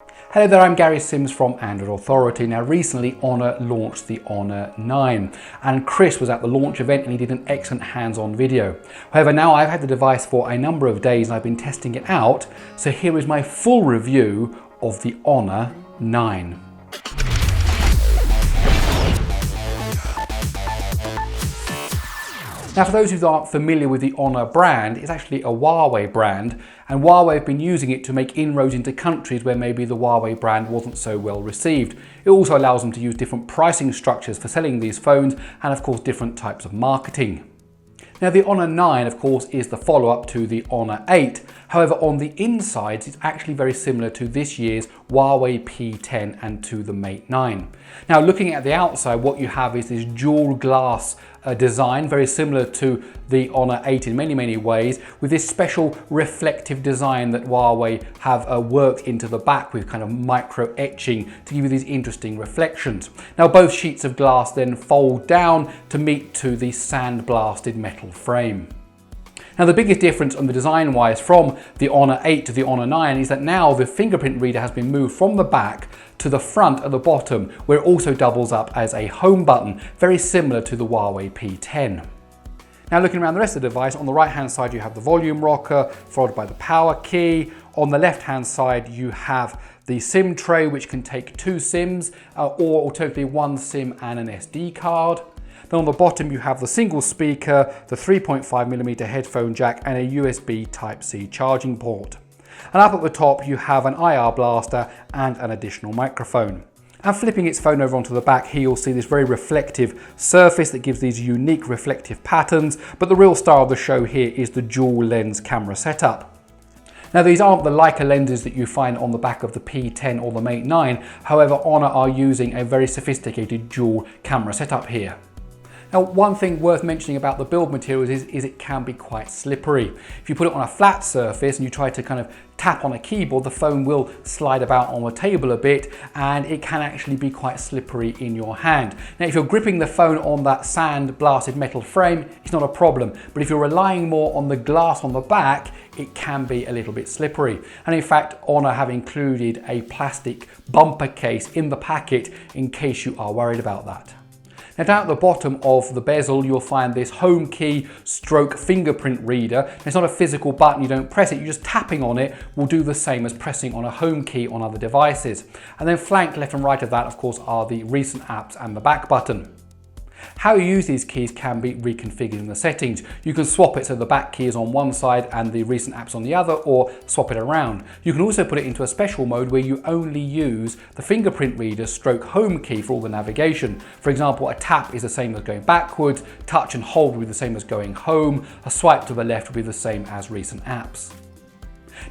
Hello there, I'm Gary Sims from Android Authority. Now recently Honor launched the Honor 9 and Chris was at the launch event and he did an excellent hands-on video. However, now I've had the device for a number of days and I've been testing it out, so here is my full review of the Honor 9. Now for those who aren't familiar with the Honor brand, it's actually a Huawei brand, and Huawei have been using it to make inroads into countries where maybe the Huawei brand wasn't so well received. It also allows them to use different pricing structures for selling these phones and of course different types of marketing. Now the Honor 9 of course is the follow-up to the Honor 8, however on the insides it's actually very similar to this year's Huawei P10 and to the Mate 9. Now looking at the outside, what you have is this dual glass design, very similar to the Honor 8 in many ways, with this special reflective design that Huawei have worked into the back with kind of micro etching to give you these interesting reflections. Now both sheets of glass then fold down to meet to the sandblasted metal frame. Now the biggest difference on the design wise from the Honor 8 to the Honor 9 is that now the fingerprint reader has been moved from the back to the front at the bottom, where it also doubles up as a home button, very similar to the Huawei P10. Now looking around the rest of the device, on the right hand side you have the volume rocker followed by the power key. On the left hand side you have the SIM tray, which can take 2 SIMs or alternatively 1 SIM and an SD card. Then on the bottom you have the single speaker, the 3.5mm headphone jack and a USB Type-C charging port. And up at the top you have an IR blaster and an additional microphone. And flipping its phone over onto the back here, you'll see this very reflective surface that gives these unique reflective patterns, but the real star of the show here is the dual lens camera setup. Now these aren't the Leica lenses that you find on the back of the P10 or the Mate 9, however Honor are using a very sophisticated dual camera setup here. Now one thing worth mentioning about the build materials is it can be quite slippery. If you put it on a flat surface and you try to kind of tap on a keyboard, the phone will slide about on the table a bit and it can actually be quite slippery in your hand. Now if you're gripping the phone on that sand blasted metal frame, it's not a problem, but if you're relying more on the glass on the back, it can be a little bit slippery. And in fact, Honor have included a plastic bumper case in the packet in case you are worried about that. Now down at the bottom of the bezel you'll find this home key stroke fingerprint reader. It's not a physical button, you don't press it, you're just tapping on it will do the same as pressing on a home key on other devices. And then flanked left and right of that of course are the recent apps and the back button. How you use these keys can be reconfigured in the settings. You can swap it so the back key is on one side and the recent apps on the other, or swap it around. You can also put it into a special mode where you only use the fingerprint reader stroke home key for all the navigation. For example, a tap is the same as going backwards, touch and hold will be the same as going home, a swipe to the left will be the same as recent apps.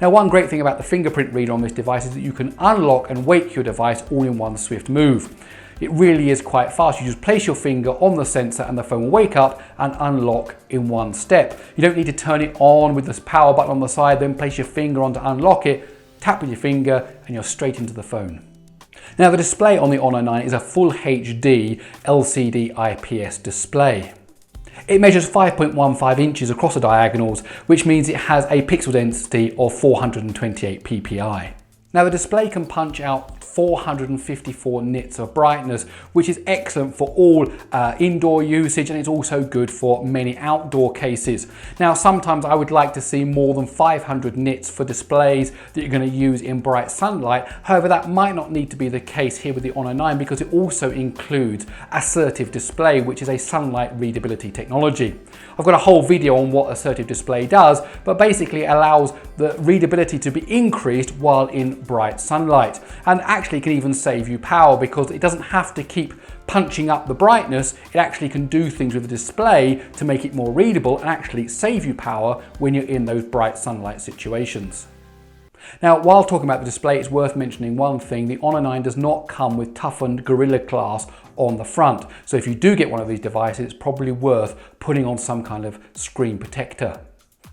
Now one great thing about the fingerprint reader on this device is that you can unlock and wake your device all in one swift move. It really is quite fast. You just place your finger on the sensor and the phone will wake up and unlock in one step. You don't need to turn it on with this power button on the side, then place your finger on to unlock it, tap with your finger and you're straight into the phone. Now the display on the Honor 9 is a full HD LCD IPS display. It measures 5.15 inches across the diagonals, which means it has a pixel density of 428 ppi. Now the display can punch out 454 nits of brightness, which is excellent for all indoor usage, and it's also good for many outdoor cases. Now sometimes I would like to see more than 500 nits for displays that you're going to use in bright sunlight. However, that might not need to be the case here with the Honor 9 because it also includes assertive display, which is a sunlight readability technology. I've got a whole video on what assertive display does, but basically it allows the readability to be increased while in bright sunlight, and actually can even save you power because it doesn't have to keep punching up the brightness. It actually can do things with the display to make it more readable and actually save you power when you're in those bright sunlight situations. Now, while talking about the display, it's worth mentioning one thing. The Honor 9 does not come with toughened Gorilla Glass on the front. So if you do get one of these devices, it's probably worth putting on some kind of screen protector.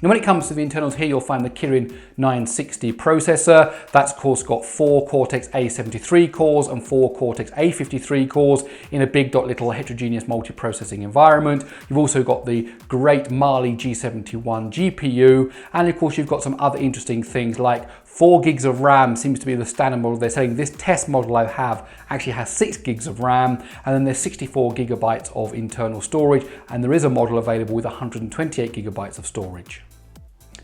Now when it comes to the internals here, you'll find the Kirin 960 processor. That's of course got 4 Cortex-A73 cores and 4 Cortex-A53 cores in a big little heterogeneous multi-processing environment. You've also got the great Mali G71 GPU, and of course you've got some other interesting things like 4 gigs of RAM seems to be the standard model they're selling. This test model I have actually has 6 gigs of RAM, and then there's 64 gigabytes of internal storage, and there is a model available with 128 gigabytes of storage.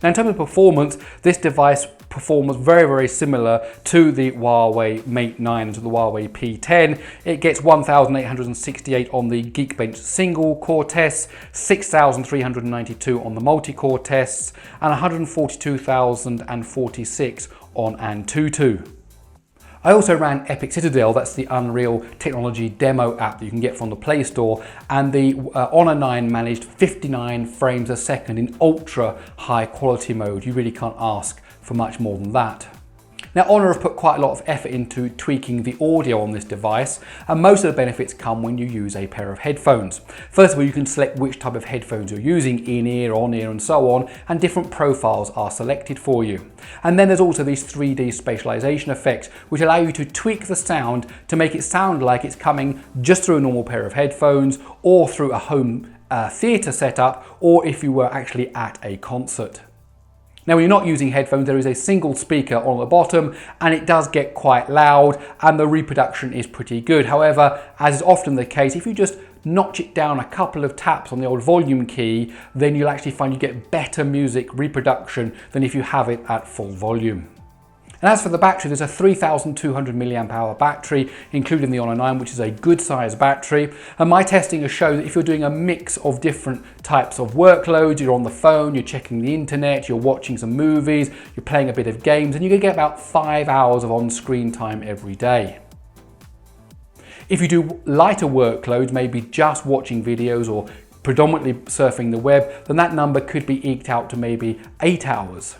Now in terms of performance, this device performs very, very similar to the Huawei Mate 9 and to the Huawei P10. It gets 1,868 on the Geekbench single core tests, 6,392 on the multi-core tests, and 142,046 on Antutu. I also ran Epic Citadel, that's the Unreal Technology demo app that you can get from the Play Store, and the Honor 9 managed 59 frames a second in ultra high quality mode. You really can't ask for much more than that. Now Honor have put quite a lot of effort into tweaking the audio on this device, and most of the benefits come when you use a pair of headphones. First of all, you can select which type of headphones you're using, in-ear, on-ear and so on, and different profiles are selected for you. And then there's also these 3D spatialization effects, which allow you to tweak the sound to make it sound like it's coming just through a normal pair of headphones, or through a home theatre setup, or if you were actually at a concert. Now when you're not using headphones, there is a single speaker on the bottom, and it does get quite loud, and the reproduction is pretty good. However, as is often the case, if you just notch it down a couple of taps on the old volume key, then you'll actually find you get better music reproduction than if you have it at full volume. And as for the battery, there's a 3,200 milliamp hour battery, including the Honor 9, which is a good size battery. And my testing has shown that if you're doing a mix of different types of workloads, you're on the phone, you're checking the internet, you're watching some movies, you're playing a bit of games, and you can get about 5 hours of on-screen time every day. If you do lighter workloads, maybe just watching videos or predominantly surfing the web, then that number could be eked out to maybe 8 hours.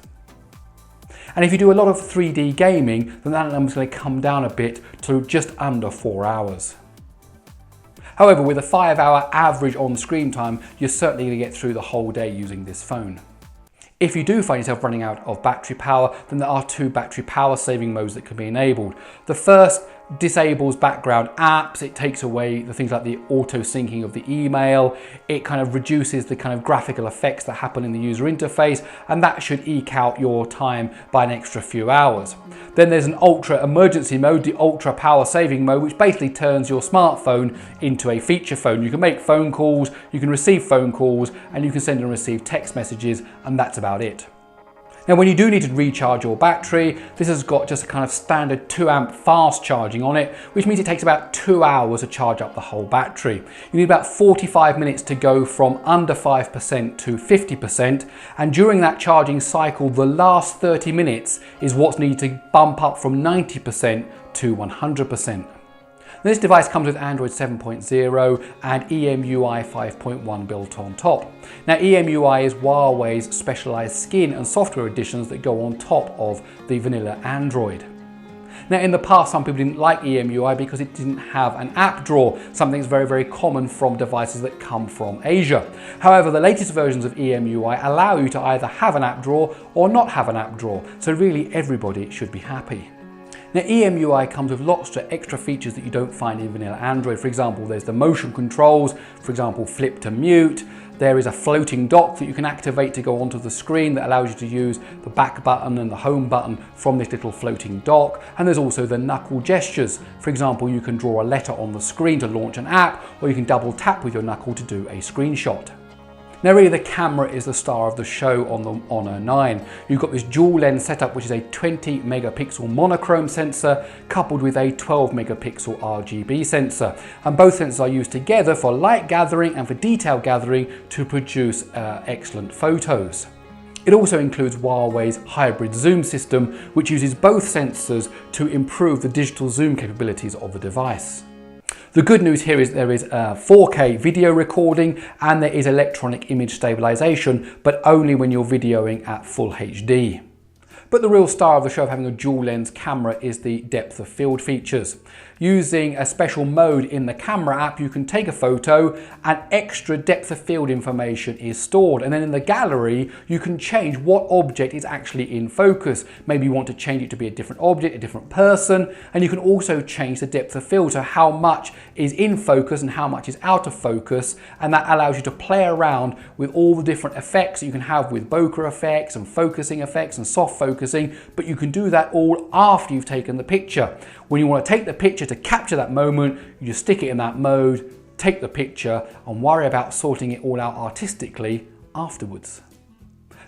And if you do a lot of 3D gaming, then that number's going to come down a bit to just under 4 hours. However, with a 5-hour average on-screen time, you're certainly going to get through the whole day using this phone. If you do find yourself running out of battery power, then there are 2 battery power saving modes that can be enabled. The first disables background apps. It takes away the things like the auto syncing of the email. It kind of reduces the kind of graphical effects that happen in the user interface, and that should eke out your time by an extra few hours. Then there's an ultra emergency mode, the ultra power saving mode, which basically turns your smartphone into a feature phone. You can make phone calls, you can receive phone calls, and you can send and receive text messages, and that's about it. Now when you do need to recharge your battery, this has got just a kind of standard 2 amp fast charging on it, which means it takes about 2 hours to charge up the whole battery. You need about 45 minutes to go from under 5% to 50%, and during that charging cycle, the last 30 minutes is what's needed to bump up from 90% to 100%. This device comes with Android 7.0 and EMUI 5.1 built on top. Now EMUI is Huawei's specialized skin and software additions that go on top of the vanilla Android. Now in the past, some people didn't like EMUI because it didn't have an app drawer, something that's very, very common from devices that come from Asia. However, the latest versions of EMUI allow you to either have an app drawer or not have an app drawer, so really everybody should be happy. Now EMUI comes with lots of extra features that you don't find in vanilla Android. For example, there's the motion controls, for example flip to mute. There is a floating dock that you can activate to go onto the screen that allows you to use the back button and the home button from this little floating dock. And there's also the knuckle gestures. For example, you can draw a letter on the screen to launch an app, or you can double tap with your knuckle to do a screenshot. Now really the camera is the star of the show on the Honor 9. You've got this dual lens setup, which is a 20 megapixel monochrome sensor coupled with a 12 megapixel RGB sensor. And both sensors are used together for light gathering and for detail gathering to produce excellent photos. It also includes Huawei's hybrid zoom system, which uses both sensors to improve the digital zoom capabilities of the device. The good news here is there is 4K video recording and there is electronic image stabilization, but only when you're videoing at full HD. But the real star of the show of having a dual lens camera is the depth of field features. Using a special mode in the camera app, you can take a photo and extra depth of field information is stored. And then in the gallery, you can change what object is actually in focus. Maybe you want to change it to be a different object, a different person. And you can also change the depth of field, so how much is in focus and how much is out of focus. And that allows you to play around with all the different effects that you can have with bokeh effects and focusing effects and soft focus focusing, but you can do that all after you've taken the picture. When you want to take the picture to capture that moment, you just stick it in that mode, take the picture, and worry about sorting it all out artistically afterwards.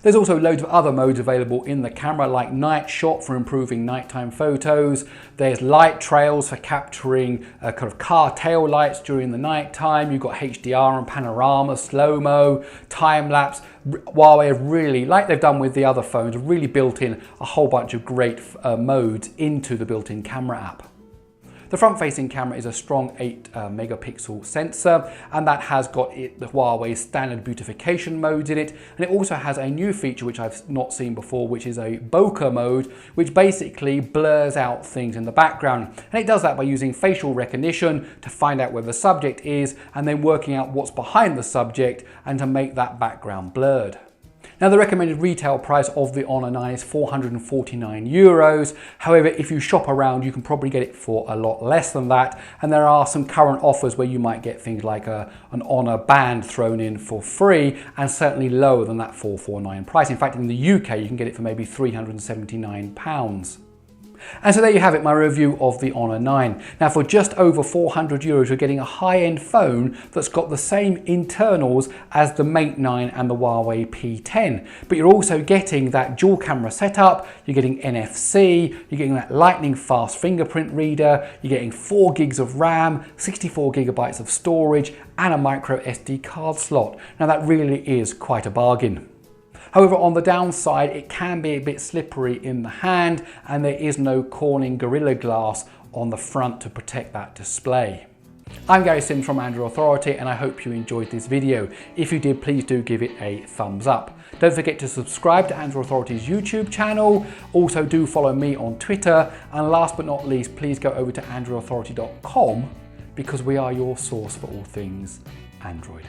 There's also loads of other modes available in the camera, like night shot for improving nighttime photos. There's light trails for capturing kind of car tail lights during the night time. You've got HDR and panorama, slow-mo, time-lapse. Huawei have really, like they've done with the other phones, really built in a whole bunch of great modes into the built-in camera app. The front-facing camera is a strong 8 megapixel sensor, and that has got the Huawei standard beautification modes in it, and it also has a new feature which I've not seen before, which is a bokeh mode, which basically blurs out things in the background. And it does that by using facial recognition to find out where the subject is, and then working out what's behind the subject and to make that background blurred. Now, the recommended retail price of the Honor 9 is €449. However, if you shop around, you can probably get it for a lot less than that. And there are some current offers where you might get things like an Honor band thrown in for free, and certainly lower than that $449 price. In fact, in the UK, you can get it for maybe £379. And so there you have it, my review of the Honor 9. Now, for just over €400, you're getting a high-end phone that's got the same internals as the Mate 9 and the Huawei P10. But you're also getting that dual camera setup, you're getting NFC, you're getting that lightning fast fingerprint reader, you're getting 4 gigs of RAM, 64 gigabytes of storage, and a micro SD card slot. Now, that really is quite a bargain. However, on the downside, it can be a bit slippery in the hand, and there is no Corning Gorilla Glass on the front to protect that display. I'm Gary Sims from Android Authority, and I hope you enjoyed this video. If you did, please do give it a thumbs up. Don't forget to subscribe to Android Authority's YouTube channel. Also, do follow me on Twitter. And last but not least, please go over to androidauthority.com, because we are your source for all things Android.